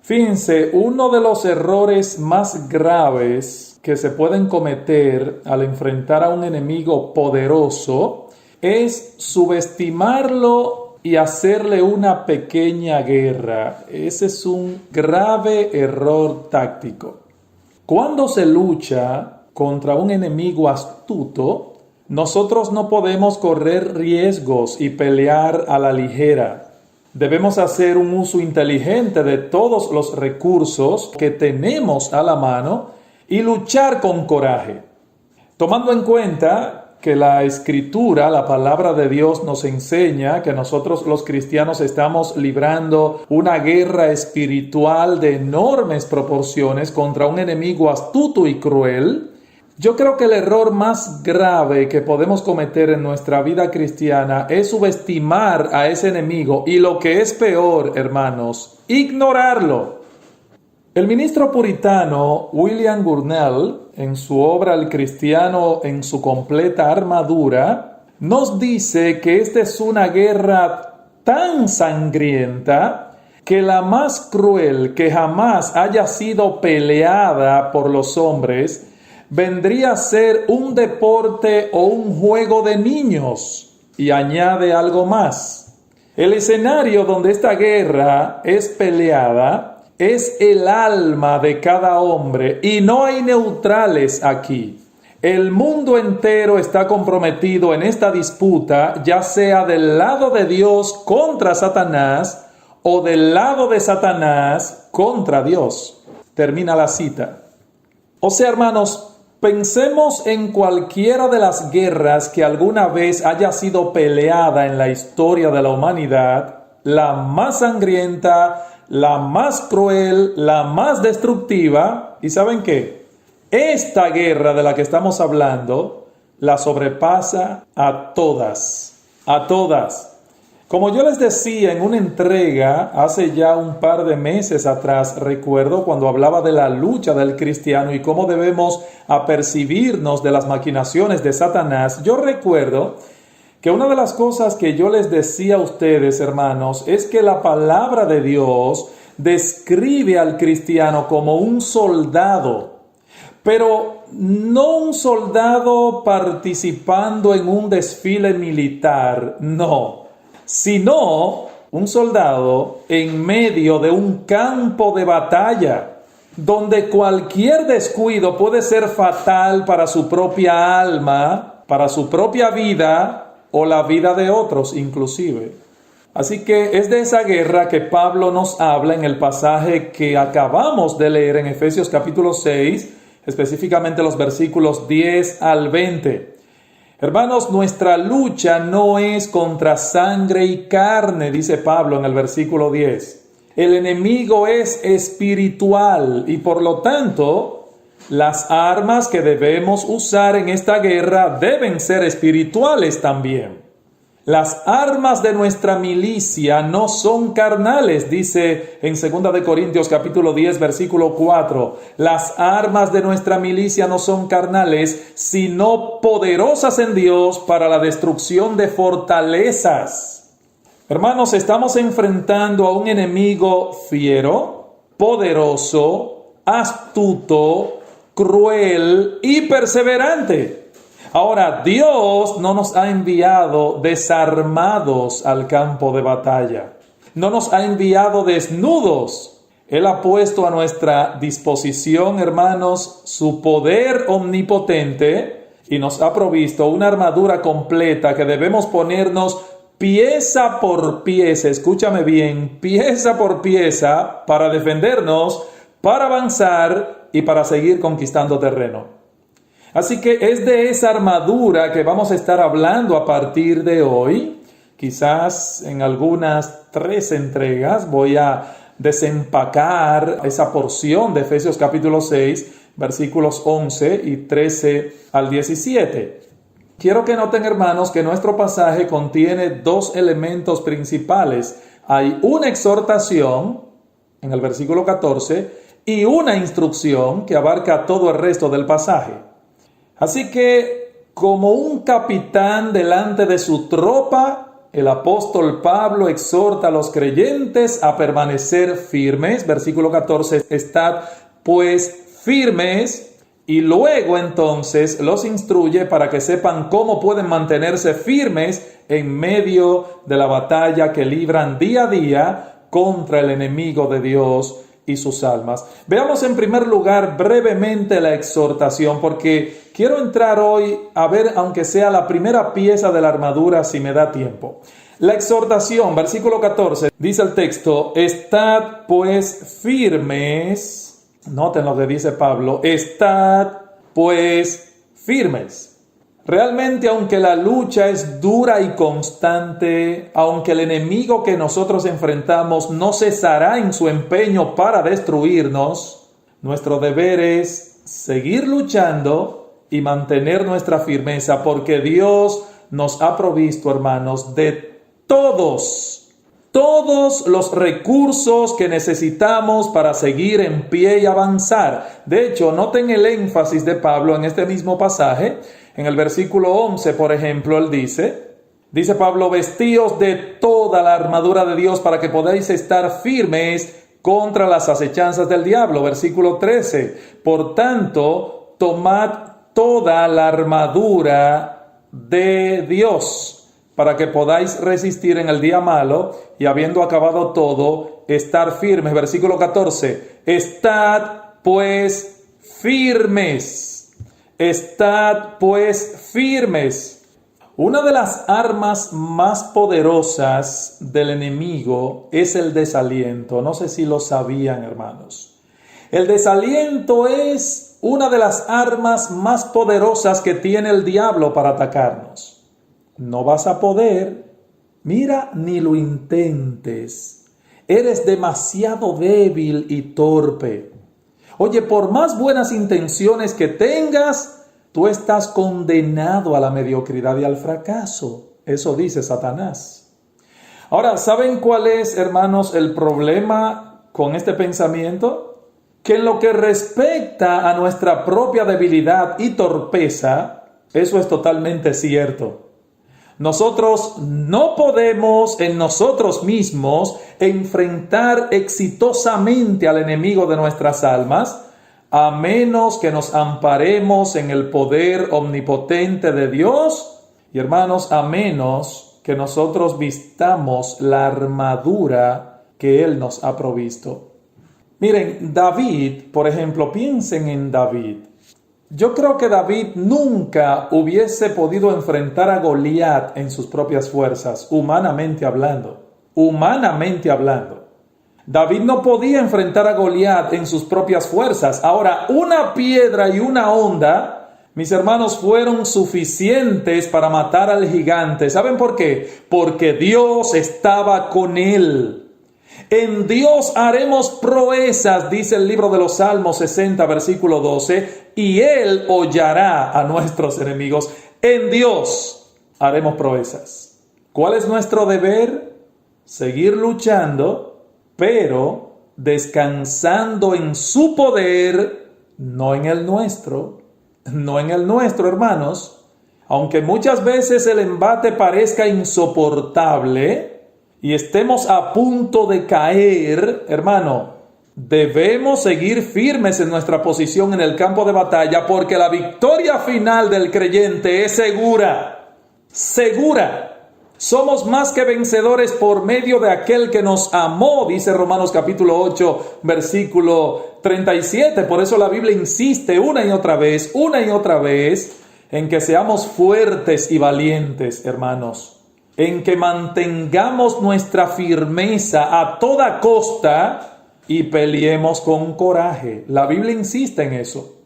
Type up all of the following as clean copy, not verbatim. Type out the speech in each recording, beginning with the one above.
Fíjense, uno de los errores más graves que se pueden cometer al enfrentar a un enemigo poderoso es subestimarlo y hacerle una pequeña guerra. Ese es un grave error táctico. Cuando se lucha contra un enemigo astuto, nosotros no podemos correr riesgos y pelear a la ligera. Debemos hacer un uso inteligente de todos los recursos que tenemos a la mano y luchar con coraje. Tomando en cuenta que la Escritura, la palabra de Dios, nos enseña que nosotros los cristianos estamos librando una guerra espiritual de enormes proporciones contra un enemigo astuto y cruel, yo creo que el error más grave que podemos cometer en nuestra vida cristiana es subestimar a ese enemigo y, lo que es peor, hermanos, ignorarlo. El ministro puritano William Gurnall, en su obra El cristiano en su completa armadura, nos dice que esta es una guerra tan sangrienta que la más cruel que jamás haya sido peleada por los hombres vendría a ser un deporte o un juego de niños. Y añade algo más. El escenario donde esta guerra es peleada es el alma de cada hombre y no hay neutrales aquí. El mundo entero está comprometido en esta disputa, ya sea del lado de Dios contra Satanás o del lado de Satanás contra Dios. Termina la cita. O sea, hermanos, pensemos en cualquiera de las guerras que alguna vez haya sido peleada en la historia de la humanidad, la más sangrienta, la más cruel, la más destructiva. ¿Y saben qué? Esta guerra de la que estamos hablando la sobrepasa a todas. A todas. Como yo les decía en una entrega hace ya un par de meses atrás, recuerdo cuando hablaba de la lucha del cristiano y cómo debemos apercibirnos de las maquinaciones de Satanás, yo recuerdo que una de las cosas que yo les decía a ustedes, hermanos, es que la palabra de Dios describe al cristiano como un soldado, pero no un soldado participando en un desfile militar, no, sino un soldado en medio de un campo de batalla, donde cualquier descuido puede ser fatal para su propia alma, para su propia vida o la vida de otros inclusive. Así que es de esa guerra que Pablo nos habla en el pasaje que acabamos de leer en Efesios capítulo 6, específicamente los versículos 10 al 20. Hermanos, nuestra lucha no es contra sangre y carne, dice Pablo en el versículo 10. El enemigo es espiritual y por lo tanto, las armas que debemos usar en esta guerra deben ser espirituales también. Las armas de nuestra milicia no son carnales, dice en 2 de Corintios capítulo 10, versículo 4. Las armas de nuestra milicia no son carnales, sino poderosas en Dios para la destrucción de fortalezas. Hermanos, estamos enfrentando a un enemigo fiero, poderoso, astuto, cruel y perseverante. Ahora, Dios no nos ha enviado desarmados al campo de batalla. No nos ha enviado desnudos. Él ha puesto a nuestra disposición, hermanos, su poder omnipotente y nos ha provisto una armadura completa que debemos ponernos pieza por pieza. Escúchame bien, pieza por pieza para defendernos, para avanzar y para seguir conquistando terreno. Así que es de esa armadura que vamos a estar hablando a partir de hoy. Quizás en algunas 3 entregas voy a desempacar esa porción de Efesios capítulo 6, versículos 11 y 13 al 17. Quiero que noten, hermanos, que nuestro pasaje contiene 2 elementos principales. Hay una exhortación en el versículo 14 y una instrucción que abarca todo el resto del pasaje. Así que, como un capitán delante de su tropa, el apóstol Pablo exhorta a los creyentes a permanecer firmes. Versículo 14, estad pues firmes. Y luego entonces los instruye para que sepan cómo pueden mantenerse firmes en medio de la batalla que libran día a día contra el enemigo de Dios y sus almas. Veamos en primer lugar brevemente la exhortación, porque quiero entrar hoy a ver, aunque sea la primera pieza de la armadura, si me da tiempo. La exhortación, versículo 14, dice el texto, estad pues firmes. Noten lo que dice Pablo, estad pues firmes. Realmente, aunque la lucha es dura y constante, aunque el enemigo que nosotros enfrentamos no cesará en su empeño para destruirnos, nuestro deber es seguir luchando y mantener nuestra firmeza, porque Dios nos ha provisto, hermanos, de todos los recursos que necesitamos para seguir en pie y avanzar. De hecho, noten el énfasis de Pablo en este mismo pasaje. En el versículo 11, por ejemplo, él dice Pablo, vestíos de toda la armadura de Dios para que podáis estar firmes contra las acechanzas del diablo. Versículo 13, por tanto, tomad toda la armadura de Dios para que podáis resistir en el día malo y habiendo acabado todo, estar firmes. Versículo 14, estad pues firmes. Estad pues firmes. Una de las armas más poderosas del enemigo es el desaliento. No sé si lo sabían, hermanos. El desaliento es una de las armas más poderosas que tiene el diablo para atacarnos. No vas a poder, mira, ni lo intentes. Eres demasiado débil y torpe. Oye, por más buenas intenciones que tengas, tú estás condenado a la mediocridad y al fracaso. Eso dice Satanás. Ahora, ¿saben cuál es, hermanos, el problema con este pensamiento? Que en lo que respecta a nuestra propia debilidad y torpeza, eso es totalmente cierto. Nosotros no podemos en nosotros mismos enfrentar exitosamente al enemigo de nuestras almas, a menos que nos amparemos en el poder omnipotente de Dios. Y hermanos, a menos que nosotros vistamos la armadura que Él nos ha provisto. Miren, David, por ejemplo, piensen en David. Yo creo que David nunca hubiese podido enfrentar a Goliat en sus propias fuerzas, humanamente hablando. Humanamente hablando. David no podía enfrentar a Goliat en sus propias fuerzas. Ahora, una piedra y una honda, mis hermanos, fueron suficientes para matar al gigante. ¿Saben por qué? Porque Dios estaba con él. En Dios haremos proezas, dice el libro de los Salmos 60, versículo 12, y Él hollará a nuestros enemigos. En Dios haremos proezas. ¿Cuál es nuestro deber? Seguir luchando, pero descansando en su poder, no en el nuestro. No en el nuestro, hermanos. Aunque muchas veces el embate parezca insoportable y estemos a punto de caer, hermano, debemos seguir firmes en nuestra posición en el campo de batalla, porque la victoria final del creyente es segura. Segura. Somos más que vencedores por medio de aquel que nos amó, dice Romanos capítulo 8, versículo 37. Por eso la Biblia insiste una y otra vez, en que seamos fuertes y valientes, hermanos. En que mantengamos nuestra firmeza a toda costa y peleemos con coraje. La Biblia insiste en eso.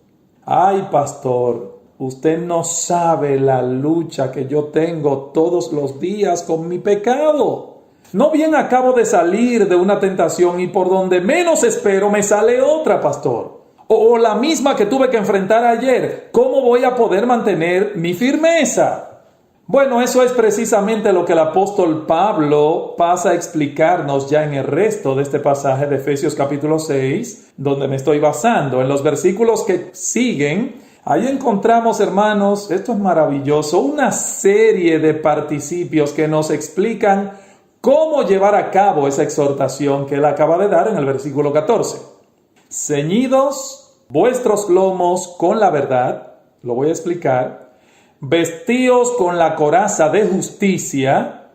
Ay, pastor, usted no sabe la lucha que yo tengo todos los días con mi pecado. No bien acabo de salir de una tentación y por donde menos espero me sale otra, pastor. O la misma que tuve que enfrentar ayer. ¿Cómo voy a poder mantener mi firmeza? Bueno, eso es precisamente lo que el apóstol Pablo pasa a explicarnos ya en el resto de este pasaje de Efesios capítulo 6, donde me estoy basando. En los versículos que siguen, Ahí encontramos, hermanos, esto es maravilloso, una serie de participios que nos explican cómo llevar a cabo esa exhortación que él acaba de dar en el versículo 14. Ceñidos vuestros lomos con la verdad, lo voy a explicar, vestíos con la coraza de justicia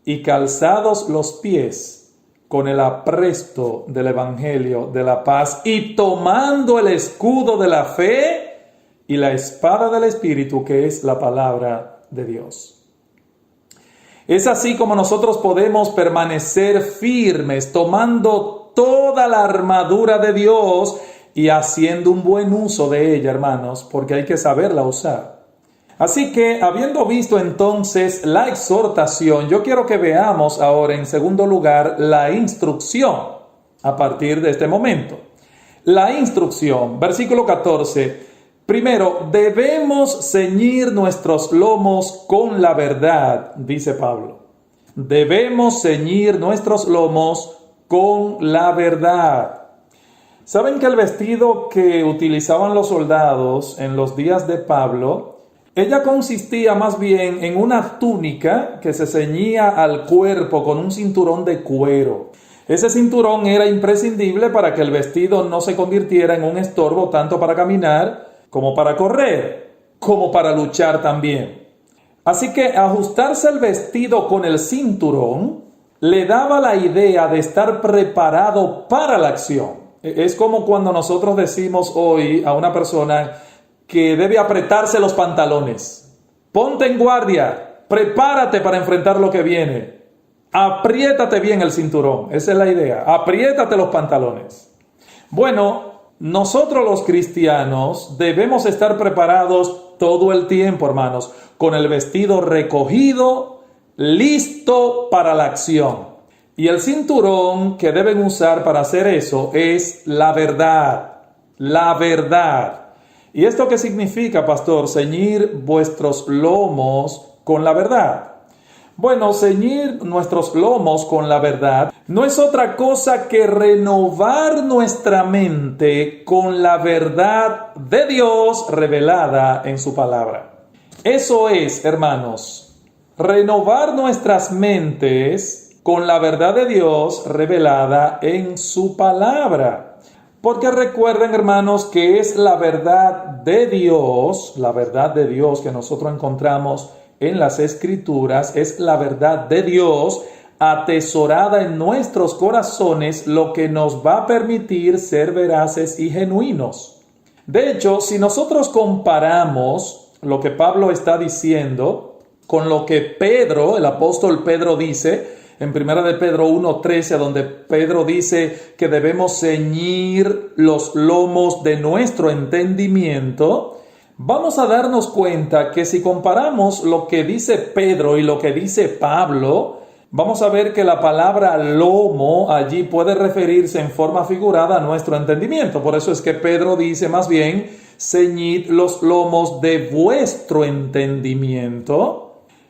y calzados los pies con el apresto del evangelio de la paz y tomando el escudo de la fe y la espada del Espíritu, que es la palabra de Dios. Es así como nosotros podemos permanecer firmes, tomando toda la armadura de Dios y haciendo un buen uso de ella, hermanos, porque hay que saberla usar. Así que, habiendo visto entonces la exhortación, yo quiero que veamos ahora, en segundo lugar, la instrucción a partir de este momento. La instrucción, versículo 14. Primero, debemos ceñir nuestros lomos con la verdad, dice Pablo. Debemos ceñir nuestros lomos con la verdad. ¿Saben que el vestido que utilizaban los soldados en los días de Pablo, ella consistía más bien en una túnica que se ceñía al cuerpo con un cinturón de cuero? Ese cinturón era imprescindible para que el vestido no se convirtiera en un estorbo tanto para caminar como para correr, como para luchar también. Así que ajustarse el vestido con el cinturón le daba la idea de estar preparado para la acción. Es como cuando nosotros decimos hoy a una persona que debe apretarse los pantalones. Ponte en guardia, prepárate para enfrentar lo que viene. Apriétate bien el cinturón, esa es la idea. Apriétate los pantalones. Bueno, nosotros los cristianos debemos estar preparados todo el tiempo, hermanos, con el vestido recogido, listo para la acción. Y el cinturón que deben usar para hacer eso es la verdad. La verdad. ¿Y esto qué significa, pastor? Ceñir vuestros lomos con la verdad. Bueno, ceñir nuestros lomos con la verdad no es otra cosa que renovar nuestra mente con la verdad de Dios revelada en su palabra. Eso es, hermanos, renovar nuestras mentes con la verdad de Dios revelada en su palabra. Porque recuerden, hermanos, que es la verdad de Dios que nosotros encontramos en las Escrituras, es la verdad de Dios atesorada en nuestros corazones, lo que nos va a permitir ser veraces y genuinos. De hecho, si nosotros comparamos lo que Pablo está diciendo con lo que Pedro, el apóstol Pedro, dice en 1 de Pedro 1:13, donde Pedro dice que debemos ceñir los lomos de nuestro entendimiento, vamos a darnos cuenta que si comparamos lo que dice Pedro y lo que dice Pablo, vamos a ver que la palabra lomo allí puede referirse en forma figurada a nuestro entendimiento. Por eso es que Pedro dice más bien, ceñid los lomos de vuestro entendimiento.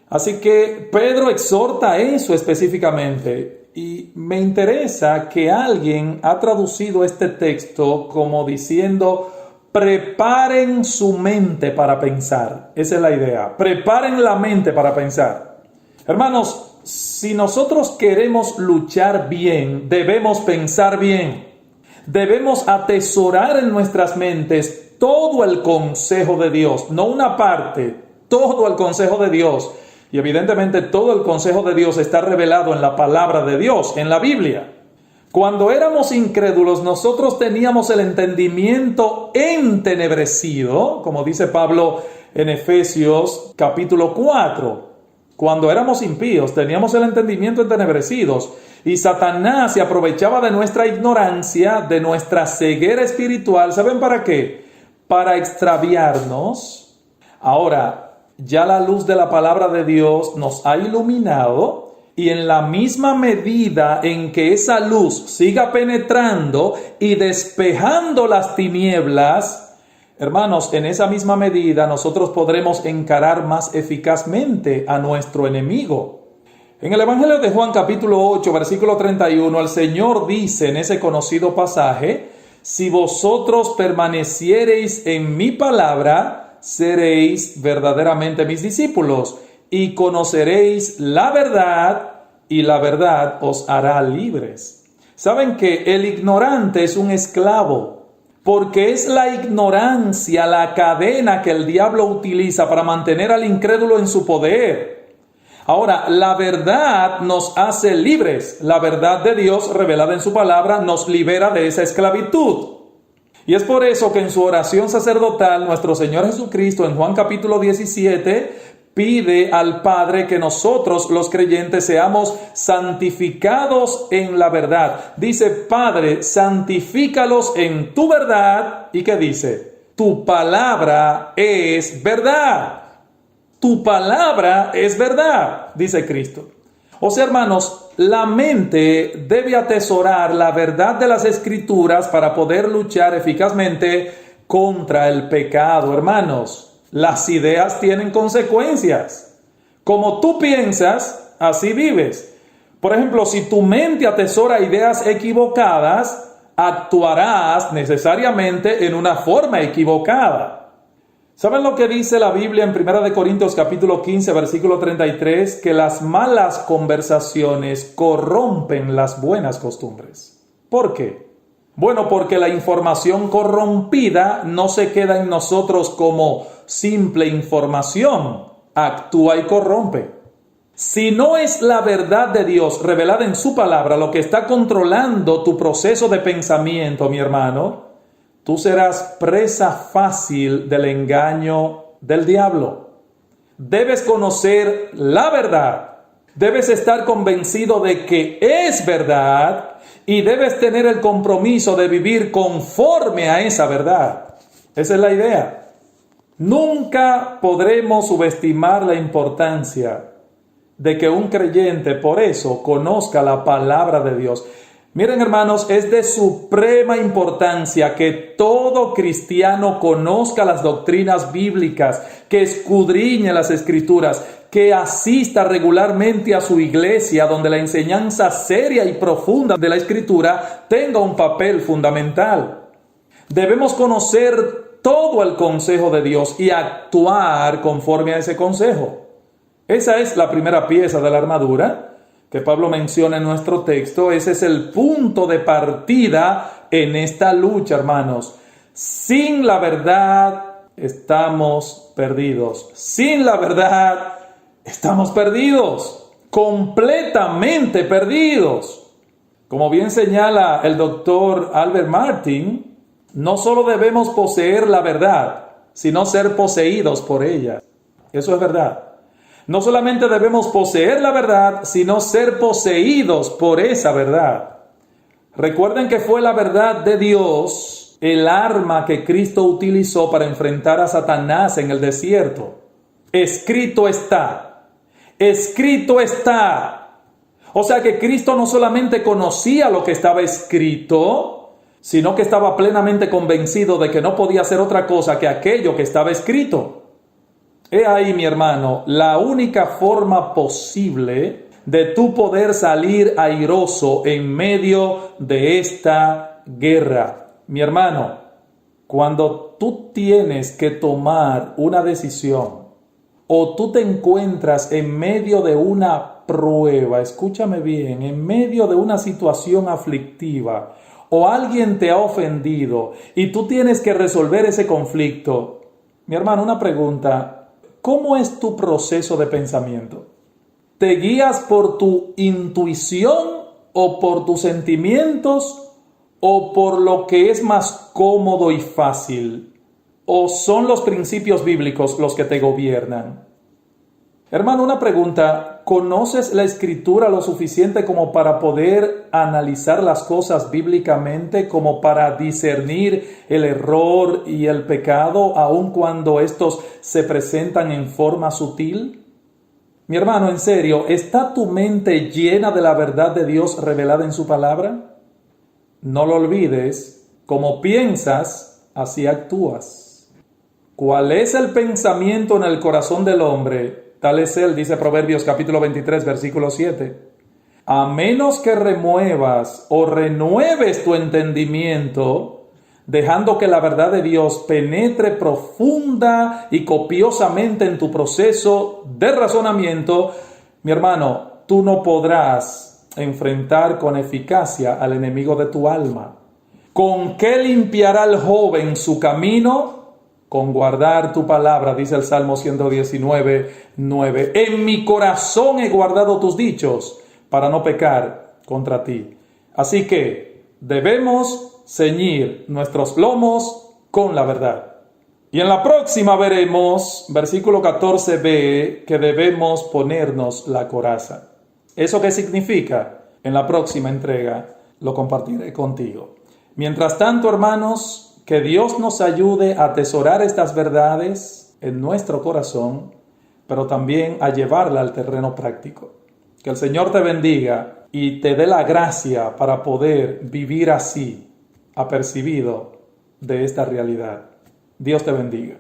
Así que Pedro exhorta eso específicamente. Y me interesa que alguien ha traducido este texto como diciendo: preparen su mente para pensar. Esa es la idea. Preparen la mente para pensar. Hermanos, si nosotros queremos luchar bien, debemos pensar bien. Debemos atesorar en nuestras mentes todo el consejo de Dios, no una parte, todo el consejo de Dios. Y evidentemente todo el consejo de Dios está revelado en la palabra de Dios, en la Biblia. Cuando éramos incrédulos, nosotros teníamos el entendimiento entenebrecido, como dice Pablo en Efesios capítulo 4. Cuando éramos impíos, teníamos el entendimiento entenebrecidos y Satanás se aprovechaba de nuestra ignorancia, de nuestra ceguera espiritual. ¿Saben para qué? Para extraviarnos. Ahora, ya la luz de la palabra de Dios nos ha iluminado. Y en la misma medida en que esa luz siga penetrando y despejando las tinieblas, hermanos, en esa misma medida nosotros podremos encarar más eficazmente a nuestro enemigo. En el Evangelio de Juan capítulo 8, versículo 31, el Señor dice en ese conocido pasaje: si vosotros permaneciereis en mi palabra, seréis verdaderamente mis discípulos y conoceréis la verdad y la verdad os hará libres. Saben que el ignorante es un esclavo, porque es la ignorancia la cadena que el diablo utiliza para mantener al incrédulo en su poder. Ahora, la verdad nos hace libres. La verdad de Dios revelada en su palabra nos libera de esa esclavitud. Y es por eso que en su oración sacerdotal, nuestro Señor Jesucristo, en Juan capítulo 17, pide al Padre que nosotros, los creyentes, seamos santificados en la verdad. Dice, Padre, santifícalos en tu verdad. ¿Y qué dice? Tu palabra es verdad. Tu palabra es verdad, dice Cristo. O sea, hermanos, la mente debe atesorar la verdad de las Escrituras para poder luchar eficazmente contra el pecado, hermanos. Las ideas tienen consecuencias. Como tú piensas, así vives. Por ejemplo, si tu mente atesora ideas equivocadas, actuarás necesariamente en una forma equivocada. ¿Saben lo que dice la Biblia en 1 Corintios capítulo 15, versículo 33? Que las malas conversaciones corrompen las buenas costumbres. ¿Por qué? Bueno, porque la información corrompida no se queda en nosotros como simple información, actúa y corrompe. Si no es la verdad de Dios revelada en su palabra lo que está controlando tu proceso de pensamiento, mi hermano, tú serás presa fácil del engaño del diablo. Debes conocer la verdad, debes estar convencido de que es verdad y debes tener el compromiso de vivir conforme a esa verdad. Esa es la idea. Nunca podremos subestimar la importancia de que un creyente, por eso, conozca la palabra de Dios. Miren, hermanos, es de suprema importancia que todo cristiano conozca las doctrinas bíblicas, que escudriñe las Escrituras, que asista regularmente a su iglesia, donde la enseñanza seria y profunda de la Escritura tenga un papel fundamental. Debemos conocer todo el consejo de Dios y actuar conforme a ese consejo. Esa es la primera pieza de la armadura que Pablo menciona en nuestro texto. Ese es el punto de partida en esta lucha, hermanos. Sin la verdad estamos perdidos. Sin la verdad estamos perdidos. Completamente perdidos. Como bien señala el doctor Albert Martin, no solo debemos poseer la verdad, sino ser poseídos por ella. Eso es verdad. No solamente debemos poseer la verdad, sino ser poseídos por esa verdad. Recuerden que fue la verdad de Dios el arma que Cristo utilizó para enfrentar a Satanás en el desierto. Escrito está. Escrito está. O sea que Cristo no solamente conocía lo que estaba escrito, sino que estaba plenamente convencido de que no podía hacer otra cosa que aquello que estaba escrito. He ahí, mi hermano, la única forma posible de tú poder salir airoso en medio de esta guerra. Mi hermano, cuando tú tienes que tomar una decisión o tú te encuentras en medio de una prueba, escúchame bien, en medio de una situación aflictiva, o alguien te ha ofendido y tú tienes que resolver ese conflicto, mi hermano, una pregunta: ¿cómo es tu proceso de pensamiento? ¿Te guías por tu intuición o por tus sentimientos o por lo que es más cómodo y fácil? ¿O son los principios bíblicos los que te gobiernan? Hermano, una pregunta: ¿conoces la Escritura lo suficiente como para poder analizar las cosas bíblicamente, como para discernir el error y el pecado, aun cuando estos se presentan en forma sutil? Mi hermano, en serio, ¿está tu mente llena de la verdad de Dios revelada en su palabra? No lo olvides, como piensas, así actúas. ¿Cuál es el pensamiento en el corazón del hombre? Tal es él, dice Proverbios capítulo 23, versículo 7. A menos que remuevas o renueves tu entendimiento, dejando que la verdad de Dios penetre profunda y copiosamente en tu proceso de razonamiento, mi hermano, tú no podrás enfrentar con eficacia al enemigo de tu alma. ¿Con qué limpiará el joven su camino? Con guardar tu palabra, dice el Salmo 119:9. En mi corazón he guardado tus dichos para no pecar contra ti. Así que debemos ceñir nuestros lomos con la verdad. Y en la próxima veremos, versículo 14b, que debemos ponernos la coraza. ¿Eso qué significa? En la próxima entrega lo compartiré contigo. Mientras tanto, hermanos, que Dios nos ayude a atesorar estas verdades en nuestro corazón, pero también a llevarla al terreno práctico. Que el Señor te bendiga y te dé la gracia para poder vivir así, apercibido de esta realidad. Dios te bendiga.